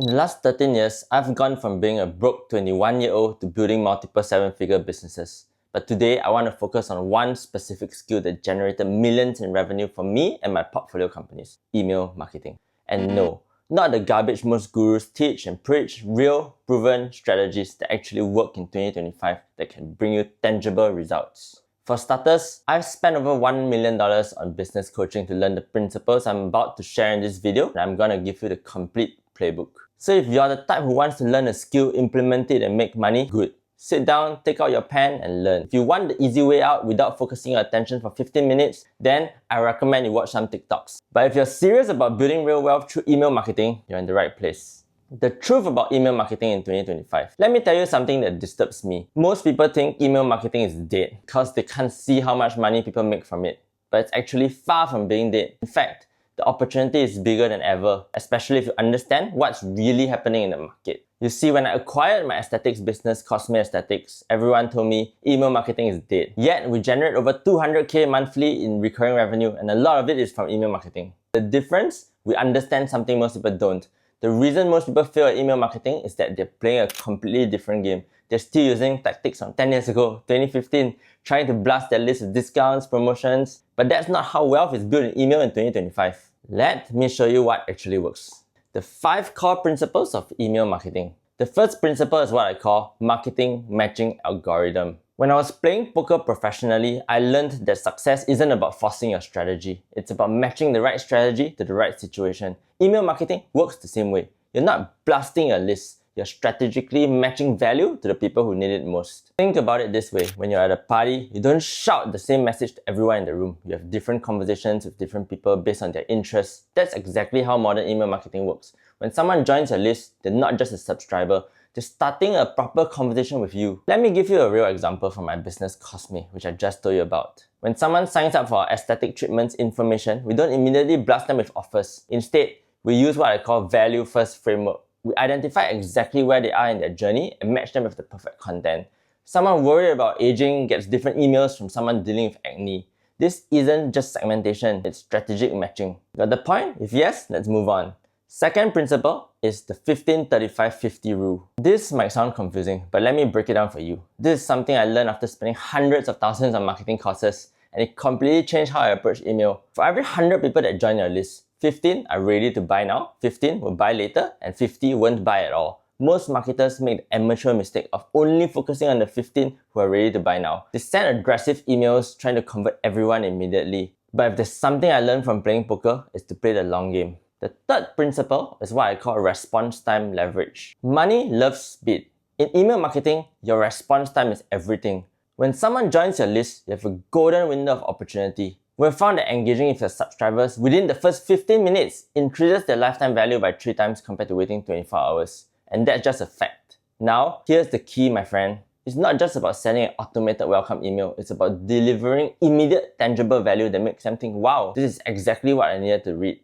In the last 13 years, I've gone from being a broke 21-year-old to building multiple 7-figure businesses. But today, I want to focus on one specific skill that generated millions in revenue for me and my portfolio companies: email marketing. And no, not the garbage most gurus teach and preach, real, proven strategies that actually work in 2025 that can bring you tangible results. For starters, I've spent over $1 million on business coaching to learn the principles I'm about to share in this video, and I'm gonna give you the complete playbook. So if you're the type who wants to learn a skill, implement it and make money, good. Sit down, take out your pen and learn. If you want the easy way out without focusing your attention for 15 minutes, then I recommend you watch some TikToks. But if you're serious about building real wealth through email marketing, you're in the right place. The truth about email marketing in 2025. Let me tell you something that disturbs me. Most people think email marketing is dead because they can't see how much money people make from it. But it's actually far from being dead. In fact, the opportunity is bigger than ever, especially if you understand what's really happening in the market. You see, when I acquired my aesthetics business, Cosme Aesthetics, everyone told me email marketing is dead. Yet, we generate over 200k monthly in recurring revenue, and a lot of it is from email marketing. The difference? We understand something most people don't. The reason most people fail at email marketing is that they're playing a completely different game. They're still using tactics from 10 years ago, 2015, trying to blast their list with discounts, promotions. But that's not how wealth is built in email in 2025. Let me show you what actually works. The 5 core principles of email marketing. The first principle is what I call marketing matching algorithm. When I was playing poker professionally, I learned that success isn't about forcing your strategy. It's about matching the right strategy to the right situation. Email marketing works the same way. You're not blasting your list. You're strategically matching value to the people who need it most. Think about it this way. When you're at a party, you don't shout the same message to everyone in the room. You have different conversations with different people based on their interests. That's exactly how modern email marketing works. When someone joins your list, they're not just a subscriber. They're starting a proper conversation with you. Let me give you a real example from my business Cosme, which I just told you about. When someone signs up for our aesthetic treatments information, we don't immediately blast them with offers. Instead, we use what I call value-first framework. We identify exactly where they are in their journey and match them with the perfect content. Someone worried about aging gets different emails from someone dealing with acne. This isn't just segmentation, it's strategic matching. Got the point? If yes, let's move on. Second principle is the 15-35-50 rule. This might sound confusing, but let me break it down for you. This is something I learned after spending hundreds of thousands on marketing courses, and it completely changed how I approach email. For every 100 people that join your list, 15 are ready to buy now, 15 will buy later, and 50 won't buy at all. Most marketers make the amateur mistake of only focusing on the 15 who are ready to buy now. They send aggressive emails trying to convert everyone immediately. But if there's something I learned from playing poker, it's to play the long game. The third principle is what I call response time leverage. Money loves speed. In email marketing, your response time is everything. When someone joins your list, you have a golden window of opportunity. We've found that engaging with your subscribers within the first 15 minutes increases their lifetime value by 3 times compared to waiting 24 hours. And that's just a fact. Now, here's the key, my friend. It's not just about sending an automated welcome email. It's about delivering immediate, tangible value that makes them think, wow, this is exactly what I needed to read.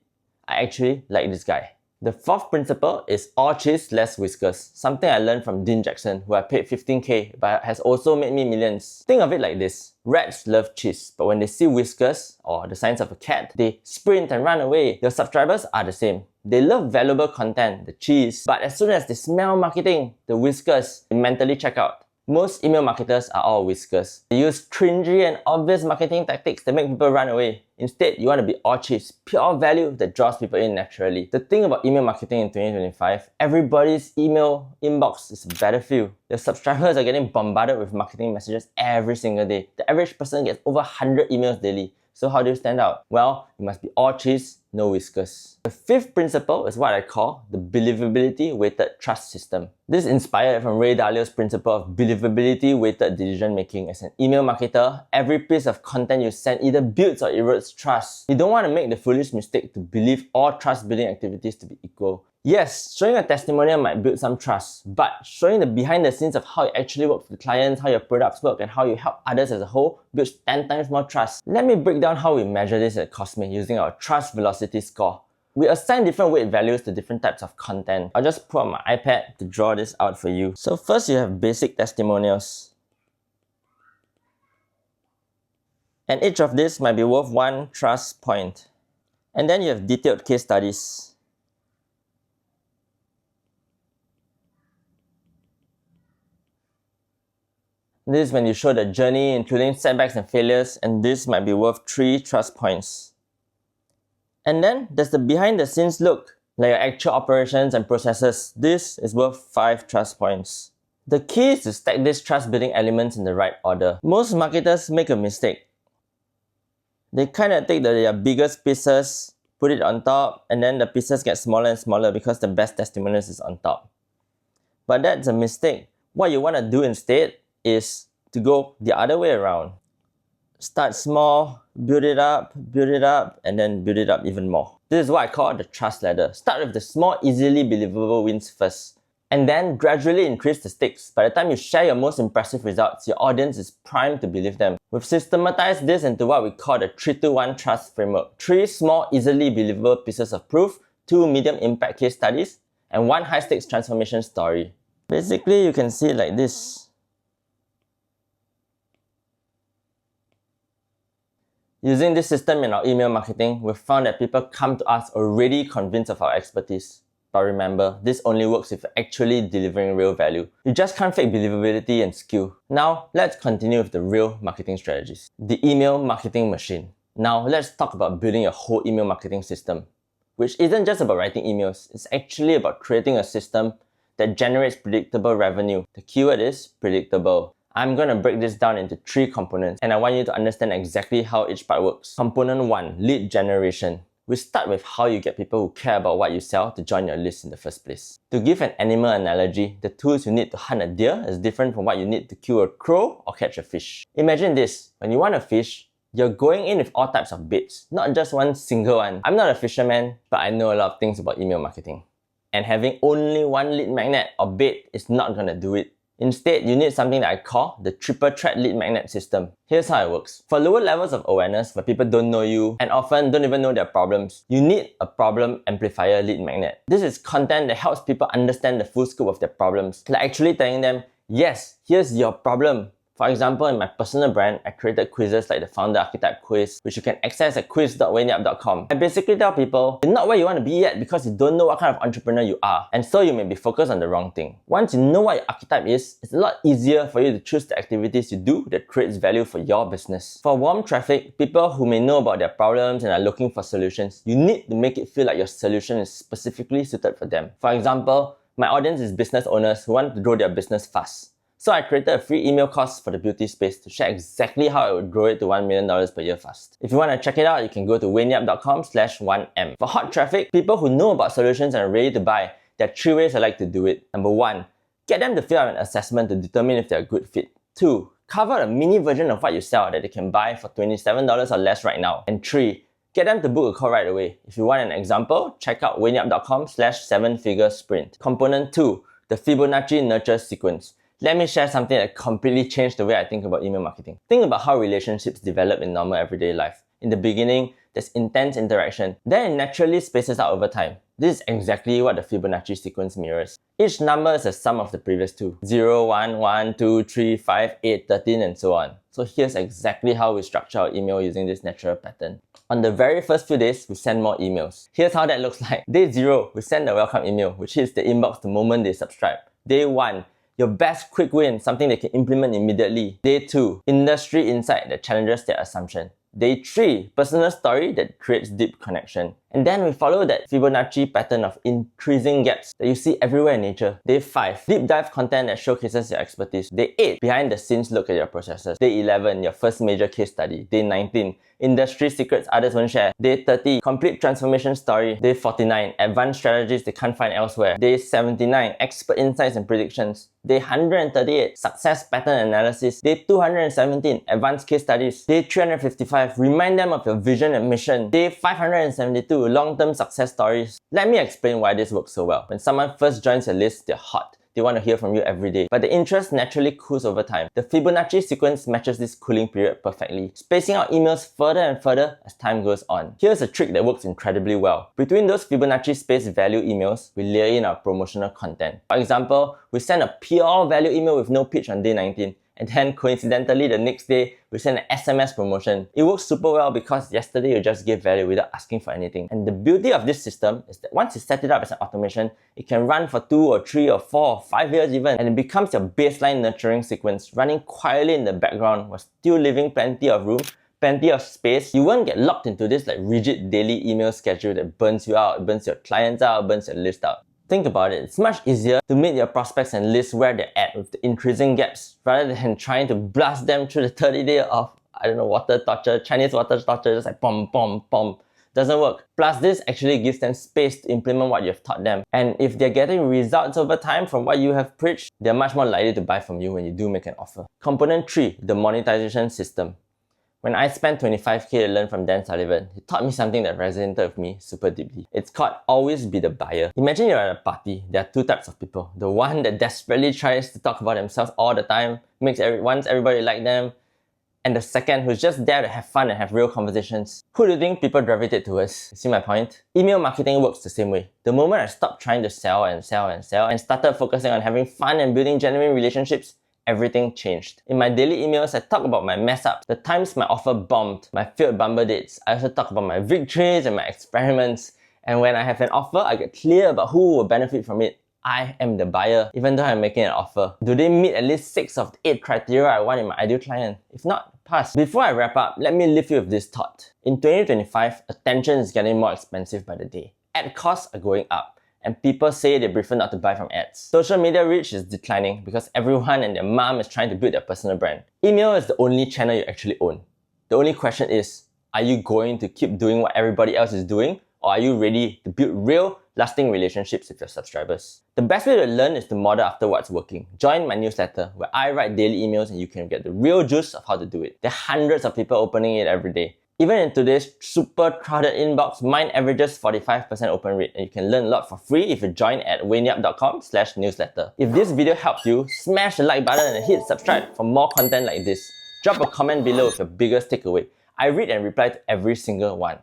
I actually like this guy. The fourth principle is all cheese, less whiskers. Something I learned from Dean Jackson, who I paid 15k but has also made me millions. Think of it like this. Rats love cheese, but when they see whiskers, or the signs of a cat, they sprint and run away. Your subscribers are the same. They love valuable content, the cheese, but as soon as they smell marketing, the whiskers, they mentally check out. Most email marketers are all whiskers. They use cringy and obvious marketing tactics that make people run away. Instead, you want to be all cheese, pure value that draws people in naturally. The thing about email marketing in 2025, everybody's email inbox is a battlefield. Your subscribers are getting bombarded with marketing messages every single day. The average person gets over 100 emails daily. So how do you stand out? Well, you must be all cheese, no whiskers. The fifth principle is what I call the believability-weighted trust system. This is inspired from Ray Dalio's principle of believability-weighted decision making. As an email marketer, every piece of content you send either builds or erodes trust. You don't want to make the foolish mistake to believe all trust-building activities to be equal. Yes, showing a testimonial might build some trust, but showing the behind the scenes of how you actually work with clients, how your products work, and how you help others as a whole builds 10 times more trust. Let me break down how we measure this at Cosme using our trust velocity score. We assign different weight values to different types of content. I'll just pull out my iPad to draw this out for you. So first you have basic testimonials. And each of these might be worth 1 trust point. And then you have detailed case studies. This is when you show the journey, including setbacks and failures, and this might be worth 3 trust points. And then there's the behind the scenes look, like your actual operations and processes. This is worth 5 trust points. The key is to stack these trust building elements in the right order. Most marketers make a mistake. They kind of take their biggest pieces, put it on top, and then the pieces get smaller and smaller because the best testimonials is on top. But that's a mistake. What you want to do instead is to go the other way around. Start small, build it up, and then build it up even more. This is what I call the trust ladder. Start with the small, easily believable wins first, and then gradually increase the stakes. By the time you share your most impressive results, your audience is primed to believe them. We've systematized this into what we call the 3-to-1 trust framework. 3 small, easily believable pieces of proof, 2 medium impact case studies, and 1 high stakes transformation story. Basically, you can see it like this. Using this system in our email marketing, we've found that people come to us already convinced of our expertise. But remember, this only works if you're actually delivering real value. You just can't fake believability and skill. Now, let's continue with the real marketing strategies. The email marketing machine. Now, let's talk about building a whole email marketing system, which isn't just about writing emails. It's actually about creating a system that generates predictable revenue. The keyword is predictable. I'm going to break this down into 3 components, and I want you to understand exactly how each part works. Component 1, lead generation. We start with how you get people who care about what you sell to join your list in the first place. To give an animal analogy, the tools you need to hunt a deer is different from what you need to kill a crow or catch a fish. Imagine this, when you want a fish, you're going in with all types of baits, not just one single one. I'm not a fisherman, but I know a lot of things about email marketing. And having only one lead magnet or bait is not going to do it. Instead, you need something that I call the triple threat lead magnet system. Here's how it works. For lower levels of awareness, where people don't know you and often don't even know their problems, you need a problem amplifier lead magnet. This is content that helps people understand the full scope of their problems, like actually telling them, yes, here's your problem. For example, in my personal brand, I created quizzes like the Founder Archetype quiz, which you can access at quiz.wainyup.com. I basically tell people, you're not where you want to be yet because you don't know what kind of entrepreneur you are, and so you may be focused on the wrong thing. Once you know what your archetype is, it's a lot easier for you to choose the activities you do that creates value for your business. For warm traffic, people who may know about their problems and are looking for solutions, you need to make it feel like your solution is specifically suited for them. For example, my audience is business owners who want to grow their business fast. So I created a free email course for the beauty space to share exactly how I would grow it to $1 million per year fast. If you want to check it out, you can go to wainyup.com/1M. For hot traffic, people who know about solutions and are ready to buy, there are 3 ways I like to do it. Number 1, get them to fill out an assessment to determine if they're a good fit. 2, cover a mini version of what you sell that they can buy for $27 or less right now. And 3, get them to book a call right away. If you want an example, check out wainyup.com/7figure-sprint. Component 2, the Fibonacci nurture sequence. Let me share something that completely changed the way I think about email marketing. Think about how relationships develop in normal everyday life. In the beginning, there's intense interaction. Then it naturally spaces out over time. This is exactly what the Fibonacci sequence mirrors. Each number is a sum of the previous 2. 0, 1, 1, 2, 3, 5, 8, 13, and so on. So here's exactly how we structure our email using this natural pattern. On the very first few days, we send more emails. Here's how that looks like. Day 0, we send the welcome email, which hits the inbox the moment they subscribe. Day 1, your best quick win, something they can implement immediately. Day 2, industry insight that challenges their assumption. Day 3, personal story that creates deep connection. And then we follow that Fibonacci pattern of increasing gaps that you see everywhere in nature. Day 5, deep dive content that showcases your expertise. Day 8, behind the scenes look at your processes. Day 11, your first major case study. Day 19, industry secrets others won't share. Day 30, complete transformation story. Day 49, advanced strategies they can't find elsewhere. Day 79, expert insights and predictions. Day 138, success pattern analysis. Day 217, advanced case studies. Day 355, remind them of your vision and mission. Day 572, long-term success stories. Let me explain why this works so well. When someone first joins a list, they're hot. They want to hear from you every day, but the interest naturally cools over time. The Fibonacci sequence matches this cooling period perfectly, spacing out emails further and further as time goes on. Here's a trick that works incredibly well. Between those Fibonacci spaced value emails, we layer in our promotional content. For example, we send a pure value email with no pitch on day 19, and then coincidentally the next day we send an SMS promotion. It works super well because yesterday you just gave value without asking for anything. And the beauty of this system is that once you set it up as an automation, it can run for 2 or 3 or 4 or 5 years even, and it becomes your baseline nurturing sequence, running quietly in the background while still leaving plenty of room, plenty of space. You won't get locked into this like rigid daily email schedule that burns you out, burns your clients out, burns your list out. Think about it, it's much easier to meet your prospects and list where they're at with the increasing gaps rather than trying to blast them through the 30 day of, water torture, Chinese water torture, just like pom, pom, pom. Doesn't work. Plus, this actually gives them space to implement what you've taught them. And if they're getting results over time from what you have preached, they're much more likely to buy from you when you do make an offer. Component 3, the monetization system. When I spent 25k to learn from Dan Sullivan, he taught me something that resonated with me super deeply. It's called always be the buyer. Imagine you're at a party. There are 2 types of people. The one that desperately tries to talk about themselves all the time, wants everybody like them, and the second who's just there to have fun and have real conversations. Who do you think people gravitate towards? You see my point? Email marketing works the same way. The moment I stopped trying to sell and started focusing on having fun and building genuine relationships, everything changed. In my daily emails, I talk about my mess ups, the times my offer bombed, my failed bumble dates. I also talk about my victories and my experiments. And when I have an offer, I get clear about who will benefit from it. I am the buyer, even though I'm making an offer. Do they meet at least 6 of the 8 criteria I want in my ideal client? If not, pass. Before I wrap up, let me leave you with this thought. In 2025, attention is getting more expensive by the day. Ad costs are going up, and people say they prefer not to buy from ads. Social media reach is declining because everyone and their mom is trying to build their personal brand. Email is the only channel you actually own. The only question is, are you going to keep doing what everybody else is doing, or are you ready to build real, lasting relationships with your subscribers? The best way to learn is to model after what's working. Join my newsletter where I write daily emails and you can get the real juice of how to do it. There are hundreds of people opening it every day. Even in today's super crowded inbox, mine averages 45% open rate, and you can learn a lot for free if you join at waynyap.com/newsletter. If this video helped you, smash the like button and hit subscribe for more content like this. Drop a comment below with your biggest takeaway. I read and reply to every single one.